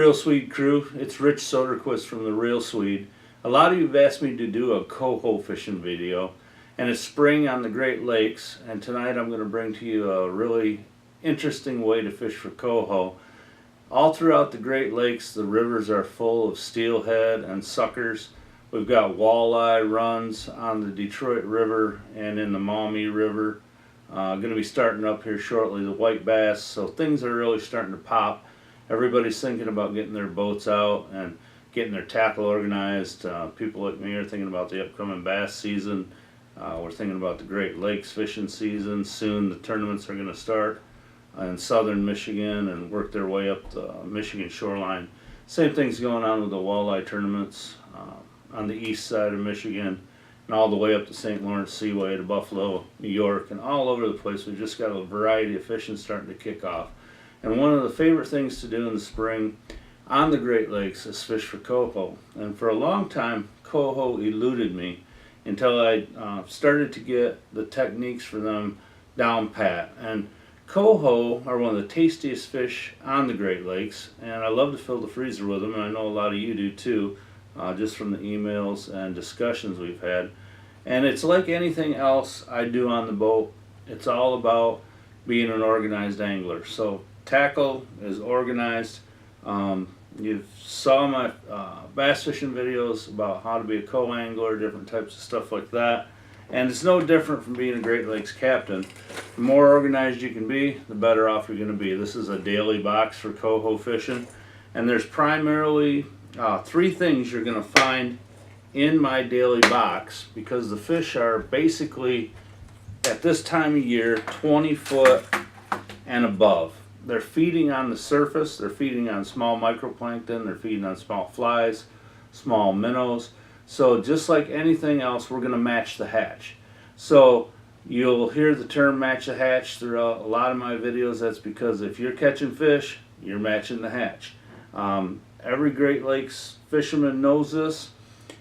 Real Swede crew, it's Rich Soderquist from the Real Swede. A lot of you have asked me to do a coho fishing video, and it's spring on the Great Lakes, and tonight I'm going to bring to you a really interesting way to fish for coho. All throughout the Great Lakes, the rivers are full of steelhead and suckers. We've got walleye runs on the Detroit River and in the Maumee River. Going to be starting up here shortly, the white bass, so things are really starting to pop. Everybody's thinking about getting their boats out and getting their tackle organized. People like me are thinking about the upcoming bass season. We're thinking about the Great Lakes fishing season. Soon the tournaments are going to start in southern Michigan and work their way up the Michigan shoreline. Same thing's going on with the walleye tournaments on the east side of Michigan and all the way up the St. Lawrence Seaway to Buffalo, New York, and all over the place. We've just got a variety of fishing starting to kick off. And one of the favorite things to do in the spring on the Great Lakes is fish for coho. And for a long time, coho eluded me until I started to get the techniques for them down pat. And coho are one of the tastiest fish on the Great Lakes, and I love to fill the freezer with them, and I know a lot of you do too, just from the emails and discussions we've had. And it's like anything else I do on the boat. It's all about being an organized angler. So tackle is organized. You saw my bass fishing videos about how to be a co-angler, different types of stuff like that. And it's no different from being a Great Lakes captain. The more organized you can be, the better off you're going to be. This is a daily box for coho fishing. And there's primarily three things you're going to find in my daily box, because the fish are basically, at this time of year, 20 foot and above. They're feeding on the surface, they're feeding on small microplankton, they're feeding on small flies, small minnows. So just like anything else, we're going to match the hatch. So you'll hear the term match the hatch throughout a lot of my videos. That's because if you're catching fish, you're matching the hatch. Every Great Lakes fisherman knows this.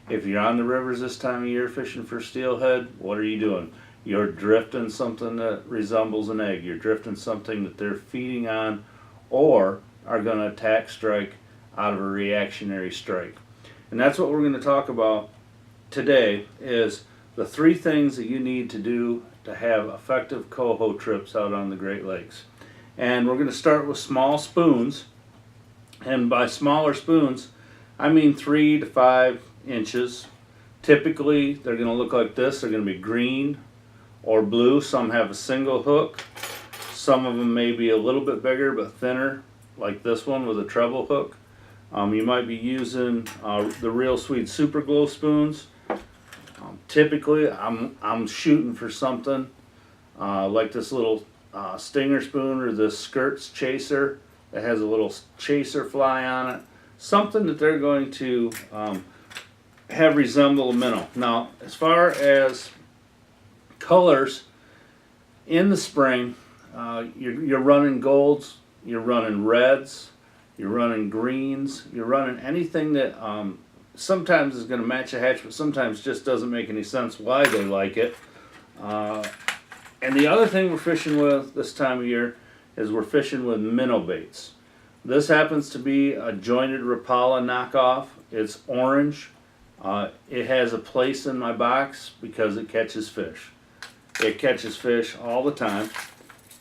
If you're on the rivers this time of year fishing for steelhead, what are you doing? You're drifting something that resembles an egg. You're drifting something that they're feeding on or are going to attack strike out of a reactionary strike. And that's what we're going to talk about today, is the three things that you need to do to have effective coho trips out on the Great Lakes. And we're going to start with small spoons. And by smaller spoons, I mean 3 to 5 inches. Typically, they're going to look like this. They're going to be green or blue. Some have a single hook. Some of them may be a little bit bigger but thinner, like this one with a treble hook. You might be using the Real Swede Super Glow spoons. Typically, I'm shooting for something like this little stinger spoon or this skirts chaser that has a little chaser fly on it. Something that they're going to have resemble a minnow. Now, as far as colors, in the spring, you're running golds, you're running reds, you're running greens, you're running anything that sometimes is going to match a hatch, but sometimes just doesn't make any sense why they like it. And the other thing we're fishing with this time of year is we're fishing with minnow baits. This happens to be a jointed Rapala knockoff. It's orange. It has a place in my box because it catches fish. It catches fish all the time.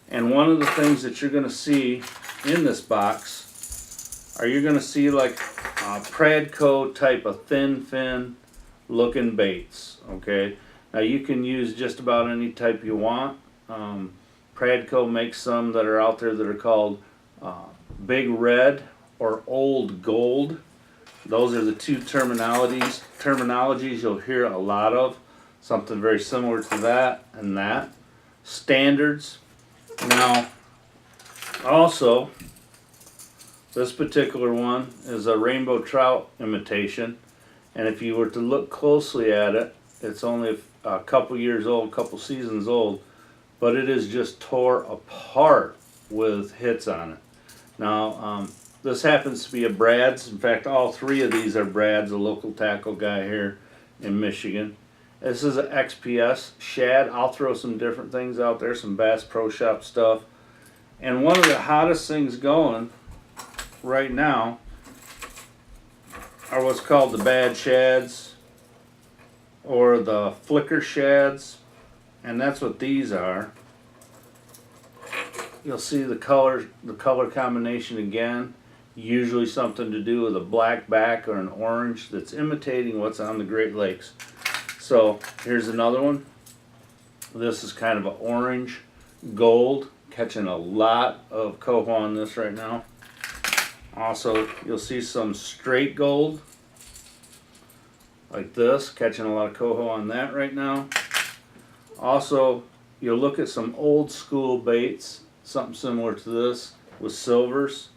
And one of the things that you're going to see in this box are you're going to see like Pradco type of thin fin looking baits. Okay, now you can use just about any type you want. Pradco makes some that are out there that are called Big Red or Old Gold. Those are the two terminologies you'll hear a lot of. Something very similar to that and that. Standards. Now, also, this particular one is a rainbow trout imitation. And if you were to look closely at it, it's only a couple years old, couple seasons old, but it is just tore apart with hits on it. Now, this happens to be a Brad's. In fact, all three of these are Brad's, a local tackle guy here in Michigan. This is an XPS shad. I'll throw some different things out there, some Bass Pro Shop stuff. And one of the hottest things going right now are what's called the bad shads or the flicker shads, and that's what these are. You'll see the color combination again, usually something to do with a black back or an orange that's imitating what's on the Great Lakes. So here's another one. This is kind of an orange gold, catching a lot of coho on this right now. Also, you'll see some straight gold like this, catching a lot of coho on that right now. Also, you'll look at some old school baits, something similar to this with silvers.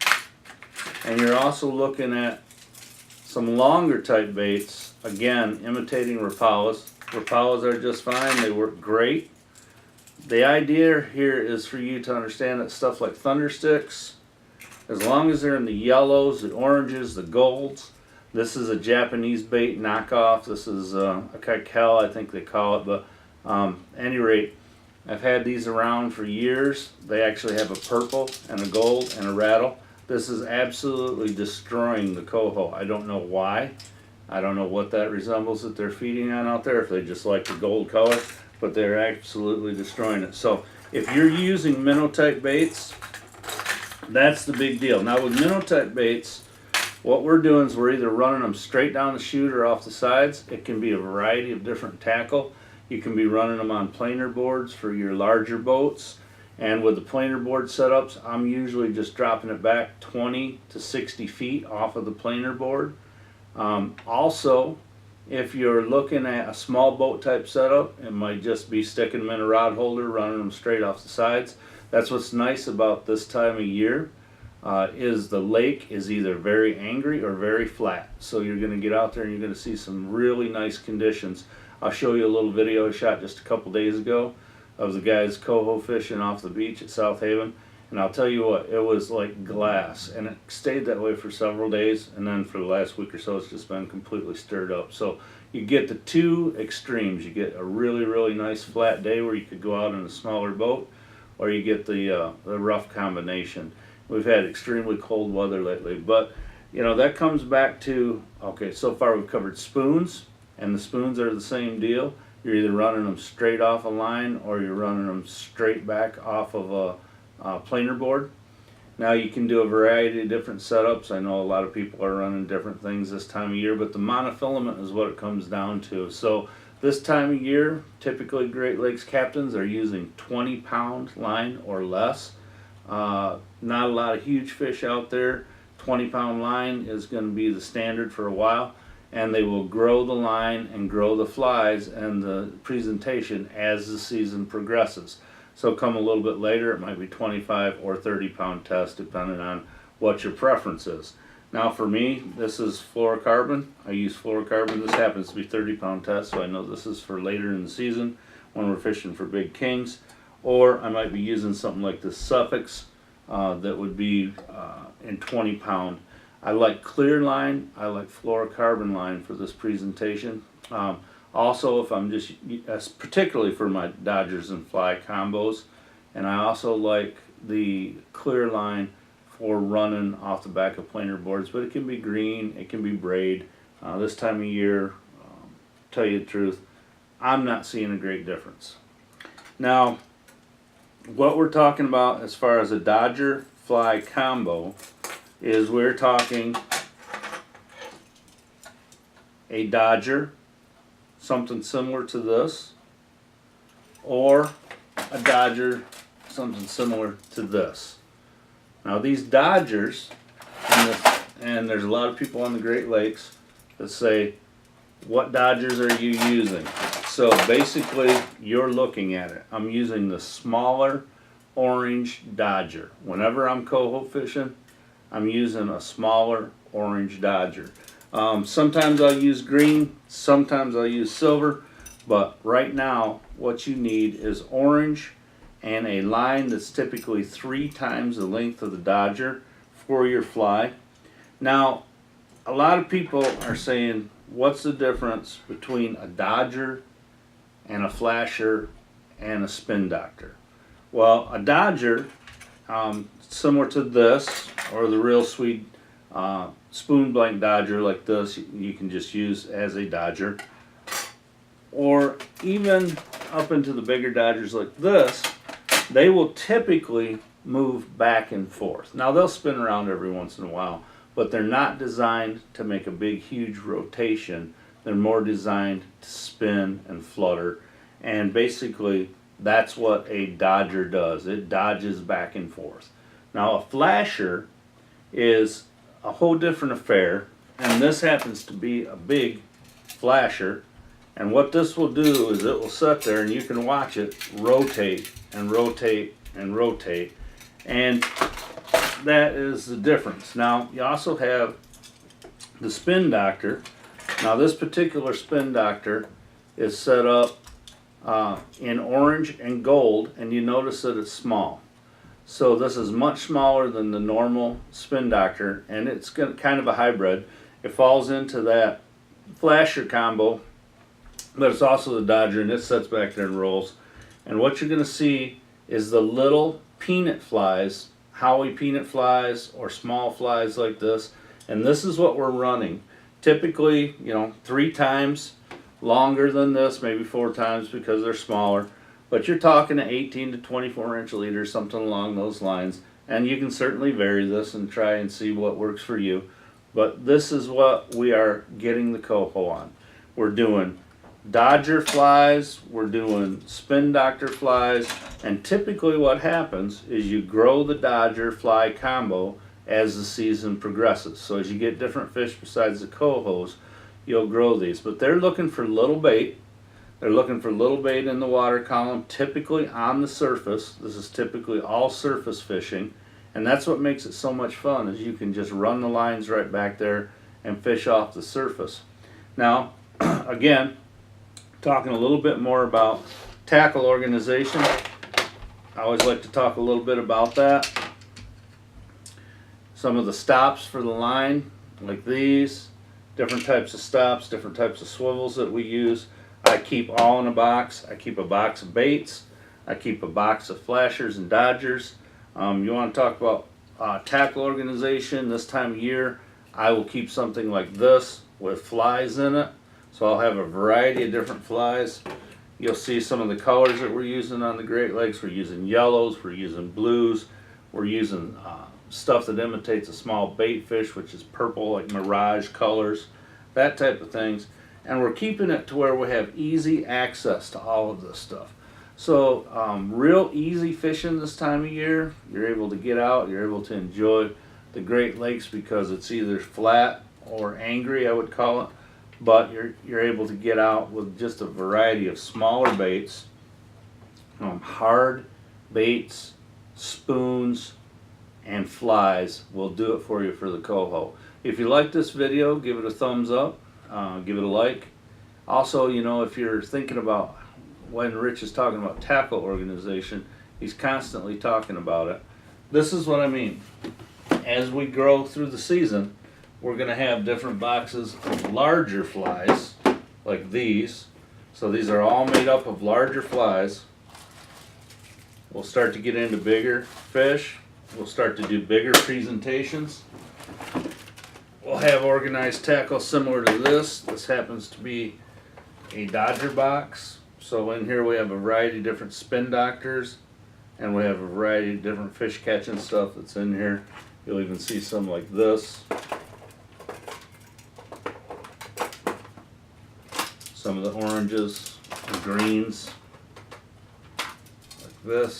And you're also looking at some longer type baits, again, imitating Rapalas. Rapalas are just fine, they work great. The idea here is for you to understand that stuff like thunder sticks, as long as they're in the yellows, the oranges, the golds. This is a Japanese bait knockoff. This is a Kaikel, I think they call it, but any rate, I've had these around for years. They actually have a purple and a gold and a rattle. This is absolutely destroying the coho. I don't know why. I don't know what that resembles that they're feeding on out there, if they just like the gold color, but they're absolutely destroying it. So if you're using minnow type baits, that's the big deal. Now with minnow type baits, what we're doing is we're either running them straight down the chute or off the sides. It can be a variety of different tackle. You can be running them on planer boards for your larger boats. And with the planer board setups, I'm usually just dropping it back 20 to 60 feet off of the planer board. Also, if you're looking at a small boat type setup, it might just be sticking them in a rod holder, running them straight off the sides. That's what's nice about this time of year, is the lake is either very angry or very flat. So you're going to get out there and you're going to see some really nice conditions. I'll show you a little video I shot just a couple days ago of the guys coho fishing off the beach at South Haven. And I'll tell you what, it was like glass, and it stayed that way for several days, and then for the last week or so it's just been completely stirred up. So you get the two extremes. You get a really, really nice flat day where you could go out in a smaller boat, or you get the rough combination. We've had extremely cold weather lately, but you know, that comes back to, okay, so far we've covered spoons, and the spoons are the same deal. You're either running them straight off a line or you're running them straight back off of a planer board. Now you can do a variety of different setups. I know a lot of people are running different things this time of year, but the monofilament is what it comes down to. So this time of year, typically Great Lakes captains are using 20-pound line or less. Not a lot of huge fish out there. 20-pound line is going to be the standard for a while, and they will grow the line and grow the flies and the presentation as the season progresses. So come a little bit later, it might be 25 or 30-pound test depending on what your preference is. Now for me, this is fluorocarbon. I use fluorocarbon. This happens to be 30-pound test, so I know this is for later in the season when we're fishing for big kings. Or I might be using something like the Suffix that would be in 20-pound. I like clear line. I like fluorocarbon line for this presentation. Also, if I'm just, particularly for my Dodgers and fly combos, and I also like the clear line for running off the back of planer boards, but it can be green, it can be braid. This time of year, tell you the truth, I'm not seeing a great difference. Now, what we're talking about as far as a Dodger fly combo is we're talking a Dodger, something similar to this, or a Dodger, something similar to this. Now these Dodgers, and there's a lot of people on the Great Lakes that say, what Dodgers are you using? So basically you're looking at it. I'm using the smaller orange Dodger. Whenever I'm coho fishing, I'm using a smaller orange Dodger. Sometimes I'll use green, sometimes I'll use silver, but right now what you need is orange and a line that's typically 3 times the length of the Dodger for your fly. Now, a lot of people are saying, what's the difference between a Dodger and a flasher and a spin doctor? Well, a Dodger, similar to this, or the real Swede spoon blank dodger like this, you can just use as a dodger, or even up into the bigger dodgers like this, they will typically move back and forth. Now they'll spin around every once in a while, but they're not designed to make a big huge rotation. They're more designed to spin and flutter, and basically that's what a dodger does. It dodges back and forth. Now a flasher is a whole different affair, and this happens to be a big flasher, and what this will do is it will sit there and you can watch it rotate and rotate and rotate, and that is the difference. Now you also have the spin doctor. Now this particular spin doctor is set up in orange and gold, and you notice that it's small. So this is much smaller than the normal spin doctor, and it's kind of a hybrid. It falls into that flasher combo, but it's also the dodger, and it sits back there and rolls. And what you're going to see is the little peanut flies, Howie peanut flies or small flies like this, and this is what we're running. Typically, 3 times longer than this, maybe 4 times because they're smaller. But you're talking to 18 to 24 inch leaders, something along those lines. And you can certainly vary this and try and see what works for you. But this is what we are getting the coho on. We're doing dodger flies, we're doing spin doctor flies, and typically what happens is you grow the dodger fly combo as the season progresses. So as you get different fish besides the cohos, you'll grow these. But they're looking for little bait. They're looking for little bait in the water column, typically on the surface. This is typically all surface fishing, and that's what makes it so much fun, is you can just run the lines right back there and fish off the surface. Now, again, talking a little bit more about tackle organization. I always like to talk a little bit about that. Some of the stops for the line, like these, different types of stops, different types of swivels that we use. I keep all in a box. I keep a box of baits. I keep a box of flashers and dodgers. You want to talk about tackle organization this time of year, I will keep something like this with flies in it. So I'll have a variety of different flies. You'll see some of the colors that we're using on the Great Lakes. We're using yellows, we're using blues, we're using stuff that imitates a small bait fish, which is purple, like mirage colors, that type of things. And we're keeping it to where we have easy access to all of this stuff. So real easy fishing this time of year. You're able to get out, you're able to enjoy the Great Lakes because it's either flat or angry, I would call it. But you're able to get out with just a variety of smaller baits, hard baits, spoons, and flies will do it for you for the coho. If you like this video, give it a thumbs up. Give it a like. Also, if you're thinking about when Rich is talking about tackle organization, he's constantly talking about it. This is what I mean. As we grow through the season, we're going to have different boxes of larger flies, like these. So these are all made up of larger flies. We'll start to get into bigger fish. We'll start to do bigger presentations. We'll have organized tackle similar to this. This happens to be a dodger box. So in here we have a variety of different spin doctors, and we have a variety of different fish catching stuff that's in here. You'll even see some like this. Some of the oranges and greens, like this.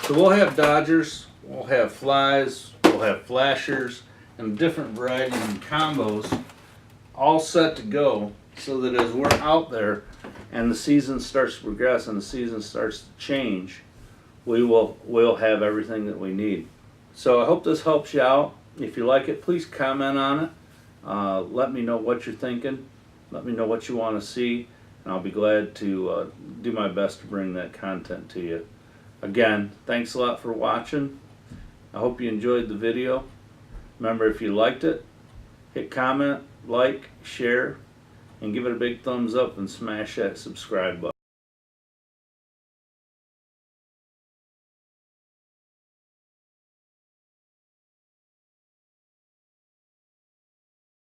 So we'll have dodgers, we'll have flies, we'll have flashers, and different varieties and combos all set to go, so that as we're out there and the season starts to progress and the season starts to change, we'll have everything that we need. So I hope this helps you out. If you like it, please comment on it. Let me know what you're thinking. Let me know what you want to see, and I'll be glad to do my best to bring that content to you. Again, thanks a lot for watching. I hope you enjoyed the video. Remember, if you liked it, hit comment, like, share, and give it a big thumbs up and smash that subscribe button.